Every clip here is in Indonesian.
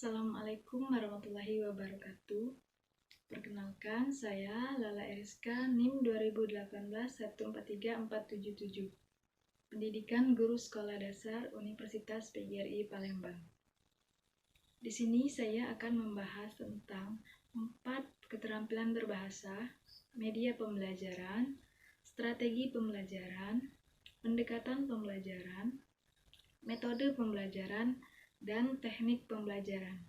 Assalamualaikum warahmatullahi wabarakatuh. Perkenalkan, saya Lala Eriska, NIM 2018143477, Pendidikan Guru Sekolah Dasar Universitas PGRI Palembang. Di sini saya akan membahas tentang 4 keterampilan berbahasa, media pembelajaran, strategi pembelajaran, pendekatan pembelajaran, metode pembelajaran, dan teknik pembelajaran.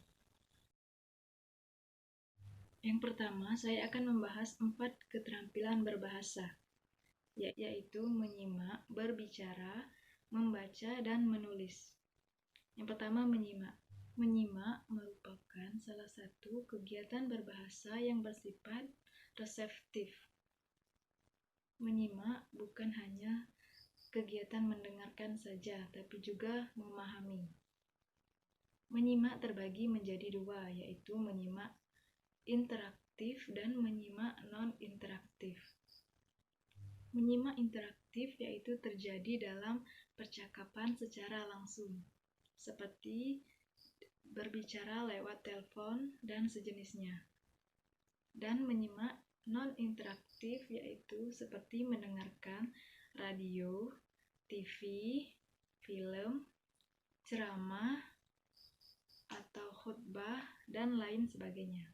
Yang pertama, saya akan membahas 4 keterampilan berbahasa, yaitu menyimak, berbicara, membaca, dan menulis. Yang pertama, menyimak. Menyimak merupakan salah satu kegiatan berbahasa yang bersifat reseptif. Menyimak bukan hanya kegiatan mendengarkan saja, tapi juga memahami. Menyimak terbagi menjadi 2, yaitu menyimak interaktif dan menyimak non-interaktif. Menyimak interaktif yaitu terjadi dalam percakapan secara langsung, seperti berbicara lewat telepon dan sejenisnya. Dan menyimak non-interaktif yaitu seperti mendengarkan radio, TV, film, ceramah, atau khutbah, dan lain sebagainya.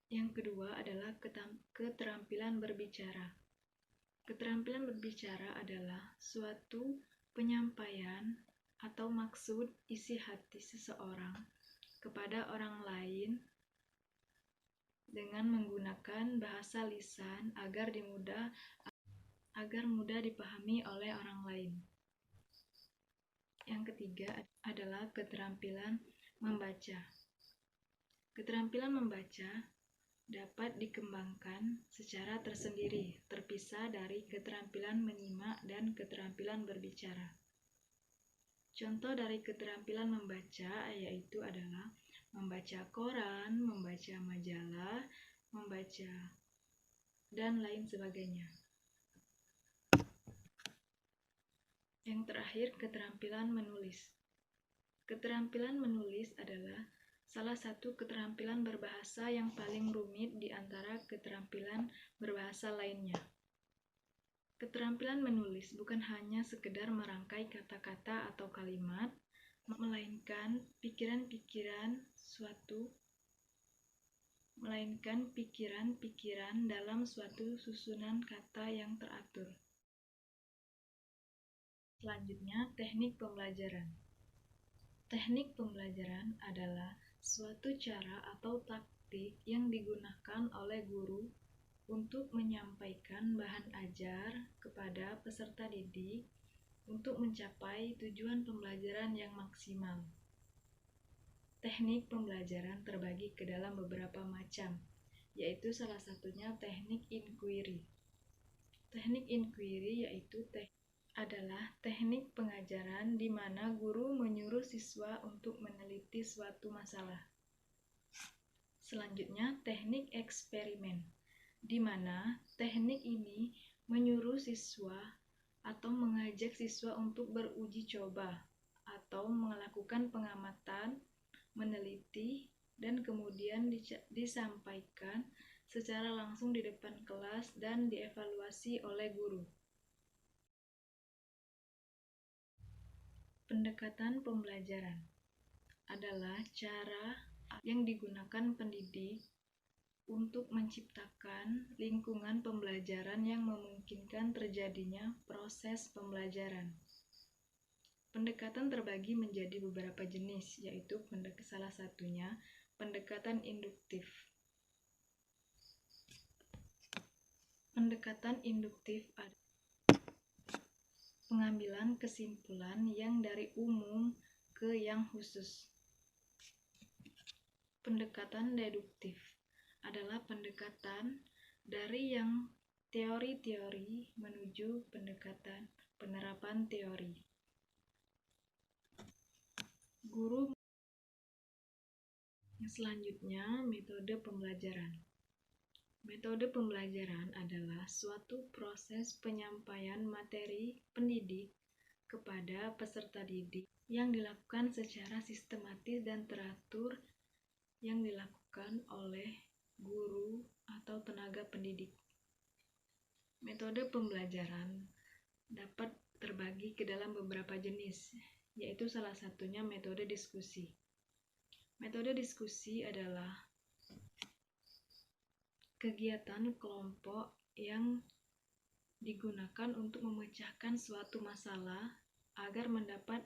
Yang kedua adalah keterampilan berbicara. Keterampilan berbicara adalah suatu penyampaian atau maksud isi hati seseorang kepada orang lain dengan menggunakan bahasa lisan agar mudah dipahami oleh orang lain. Yang ketiga adalah keterampilan membaca. Keterampilan membaca dapat dikembangkan secara tersendiri, terpisah dari keterampilan menyimak dan keterampilan berbicara. Contoh dari keterampilan membaca yaitu adalah membaca koran, membaca majalah, membaca, dan lain sebagainya. Yang terakhir, keterampilan menulis. Keterampilan menulis adalah salah satu keterampilan berbahasa yang paling rumit di antara keterampilan berbahasa lainnya. Keterampilan menulis bukan hanya sekedar merangkai kata-kata atau kalimat, melainkan pikiran dalam suatu susunan kata yang teratur. Selanjutnya, teknik pembelajaran. Teknik pembelajaran adalah suatu cara atau taktik yang digunakan oleh guru untuk menyampaikan bahan ajar kepada peserta didik untuk mencapai tujuan pembelajaran yang maksimal. Teknik pembelajaran terbagi ke dalam beberapa macam, yaitu salah satunya teknik inquiry. Teknik inquiry adalah teknik pengajaran di mana guru menyuruh siswa untuk meneliti suatu masalah. Selanjutnya, teknik eksperimen, di mana teknik ini menyuruh siswa atau mengajak siswa untuk beruji coba atau melakukan pengamatan, meneliti, dan kemudian disampaikan secara langsung di depan kelas dan dievaluasi oleh guru. Pendekatan pembelajaran adalah cara yang digunakan pendidik untuk menciptakan lingkungan pembelajaran yang memungkinkan terjadinya proses pembelajaran. Pendekatan terbagi menjadi beberapa jenis, yaitu salah satunya pendekatan induktif. Pendekatan induktif adalah pengambilan kesimpulan yang dari umum ke yang khusus. Pendekatan deduktif adalah pendekatan dari yang teori-teori menuju pendekatan penerapan teori. Selanjutnya, metode pembelajaran. Metode pembelajaran adalah suatu proses penyampaian materi pendidik kepada peserta didik yang dilakukan secara sistematis dan teratur yang dilakukan oleh guru atau tenaga pendidik. Metode pembelajaran dapat terbagi ke dalam beberapa jenis, yaitu salah satunya metode diskusi. Metode diskusi adalah kegiatan kelompok yang digunakan untuk memecahkan suatu masalah agar mendapat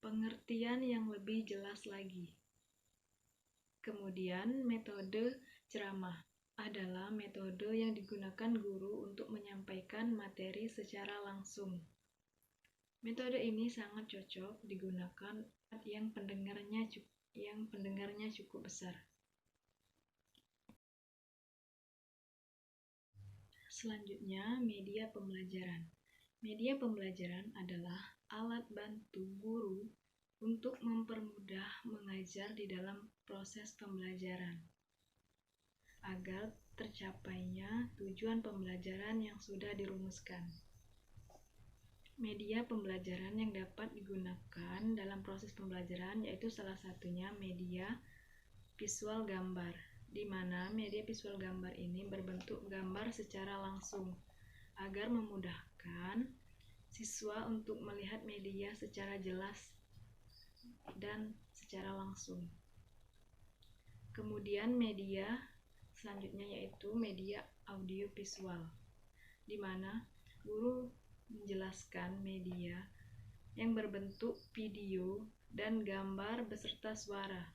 pengertian yang lebih jelas lagi. Kemudian, metode ceramah adalah metode yang digunakan guru untuk menyampaikan materi secara langsung. Metode ini sangat cocok digunakan yang pendengarnya cukup besar. Selanjutnya, media pembelajaran. Media pembelajaran adalah alat bantu guru untuk mempermudah mengajar di dalam proses pembelajaran, agar tercapainya tujuan pembelajaran yang sudah dirumuskan. Media pembelajaran yang dapat digunakan dalam proses pembelajaran yaitu salah satunya media visual gambar, di mana media visual gambar ini berbentuk gambar secara langsung agar memudahkan siswa untuk melihat media secara jelas dan secara langsung. Kemudian media selanjutnya yaitu media audiovisual, di mana guru menjelaskan media yang berbentuk video dan gambar beserta suara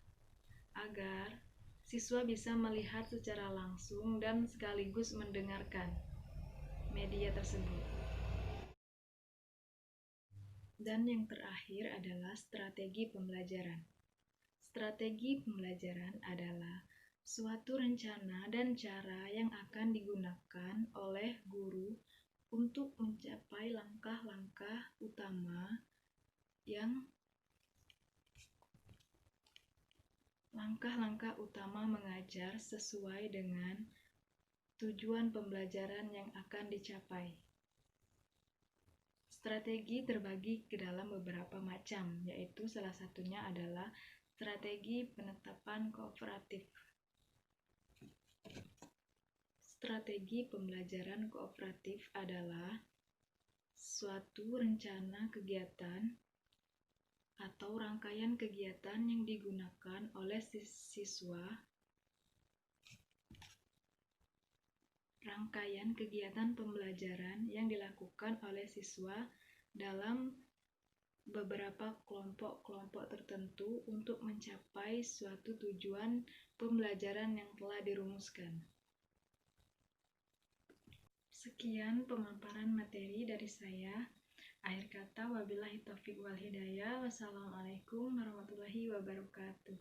agar siswa bisa melihat secara langsung dan sekaligus mendengarkan media tersebut. Dan yang terakhir adalah strategi pembelajaran. Strategi pembelajaran adalah suatu rencana dan cara yang akan digunakan oleh guru untuk mencapai langkah-langkah utama mengajar sesuai dengan tujuan pembelajaran yang akan dicapai. Strategi terbagi ke dalam beberapa macam, yaitu salah satunya adalah strategi penetapan kooperatif. Strategi pembelajaran kooperatif adalah suatu rencana kegiatan atau rangkaian kegiatan yang digunakan oleh siswa. Rangkaian kegiatan pembelajaran yang dilakukan oleh siswa dalam beberapa kelompok-kelompok tertentu untuk mencapai suatu tujuan pembelajaran yang telah dirumuskan. Sekian pemaparan materi dari saya. Akhir kata, wabillahi taufiq wal hidayah. Wassalamualaikum warahmatullahi wabarakatuh.